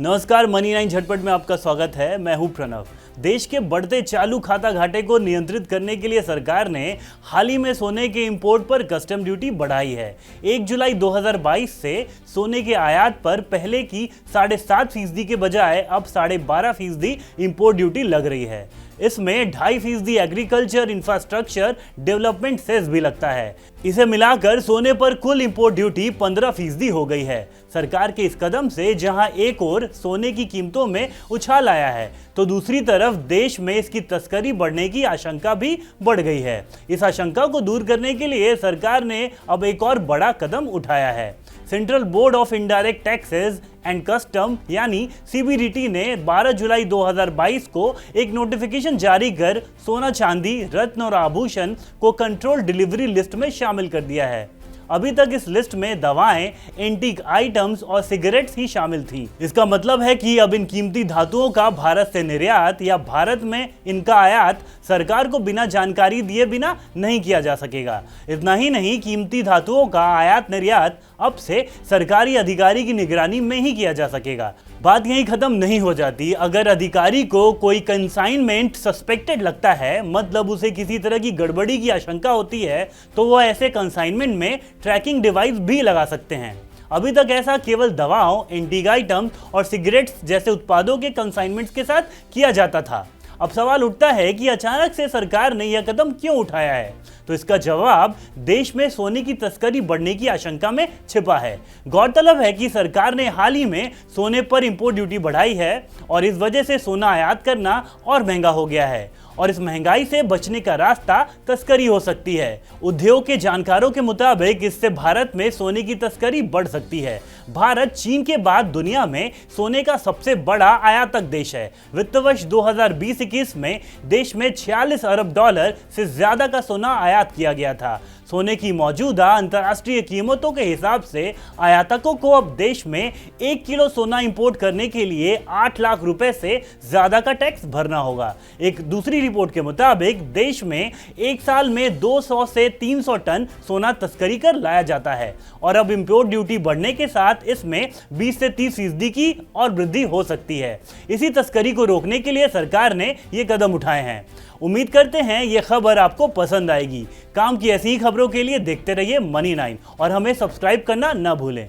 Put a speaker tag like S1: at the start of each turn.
S1: नमस्कार, मनी 9 झटपट में आपका स्वागत है। मैं हूं प्रणव। देश के बढ़ते चालू खाता घाटे को नियंत्रित करने के लिए सरकार ने हाल ही में सोने के इंपोर्ट पर कस्टम ड्यूटी बढ़ाई है। 1 जुलाई 2022 से सोने के आयात पर पहले की 7.5% के बजाय अब 12.5% इंपोर्ट ड्यूटी लग रही है। इसमें 2.5% एग्रीकल्चर इंफ्रास्ट्रक्चर डेवलपमेंट सेस भी लगता है। इसे मिलाकर सोने पर कुल इंपोर्ट ड्यूटी 15% हो गई है। सरकार के इस कदम से जहां एक ओर सोने की कीमतों में उछाल आया है, तो दूसरी तरफ देश में इसकी तस्करी बढ़ने की आशंका भी बढ़ गई है। इस आशंका को दूर करने के लिए सरकार ने अब एक और बड़ा कदम उठाया है। Central board of indirect taxes and custom यानी सीबीडीटी ने 12 जुलाई 2022 को एक नोटिफिकेशन जारी कर सोना, चांदी, रत्न और आभूषण को कंट्रोल डिलीवरी लिस्ट में शामिल कर दिया है। अभी तक इस लिस्ट में दवाएं, एंटीक आइटम्स और सिगरेट्स ही शामिल थी। इसका मतलब है कि अब इन कीमती धातुओं का भारत से निर्यात या भारत में इनका आयात सरकार को बिना जानकारी दिए बिना नहीं किया जा सकेगा। इतना ही नहीं, कीमती धातुओं का आयात निर्यात अब से सरकारी अधिकारी की निगरानी में ही किया जा सकेगा। बात यहीं खत्म नहीं हो जाती। अगर अधिकारी को कोई कंसाइनमेंट सस्पेक्टेड लगता है, मतलब उसे किसी तरह की गड़बड़ी की आशंका होती है, तो वह ऐसे कंसाइनमेंट में ट्रैकिंग डिवाइस भी लगा सकते हैं। अभी तक ऐसा केवल दवाओं, एंटीक आइटम्स और सिगरेट्स जैसे उत्पादों के कंसाइनमेंट्स के साथ किया जाता था। अब सवाल उठता है कि अचानक से सरकार ने यह कदम क्यों उठाया है? तो इसका जवाब देश में सोने की तस्करी बढ़ने की आशंका में छिपा है। गौरतलब है कि सरकार ने हाल ही में सोने पर इंपोर्ट ड्यूटी बढ़ाई है और इस वजह से सोना आयात करना और महंगा हो गया है और इस महंगाई से बचने का रास्ता तस्करी हो सकती है। उद्योग के जानकारों के मुताबिक इससे भारत में सोने की तस्करी बढ़ सकती है। भारत चीन के बाद दुनिया में सोने का सबसे बड़ा आयातक देश है। वित्त वर्ष 2020-21 में देश में $46 अरब से ज्यादा का सोना आयात किया गया था। सोने की मौजूदा अंतर्राष्ट्रीय कीमतों के हिसाब से आयातकों को अब देश में 1 किलो सोना इंपोर्ट करने के लिए 8 लाख रुपए से ज्यादा का टैक्स भरना होगा। एक दूसरी रिपोर्ट के मुताबिक देश में एक साल में 200 से 300 टन सोना तस्करी कर लाया जाता है और अब इंपोर्ट ड्यूटी बढ़ने के साथ इसमें 20 से 30% की और वृद्धि हो सकती है। इसी तस्करी को रोकने के लिए सरकार ने ये कदम उठाए हैं। उम्मीद करते हैं ये खबर आपको पसंद आएगी। काम की ऐसी ही खबरों के लिए देखते रहिए मनी 9 और हमें सब्सक्राइब करना ना भूलें।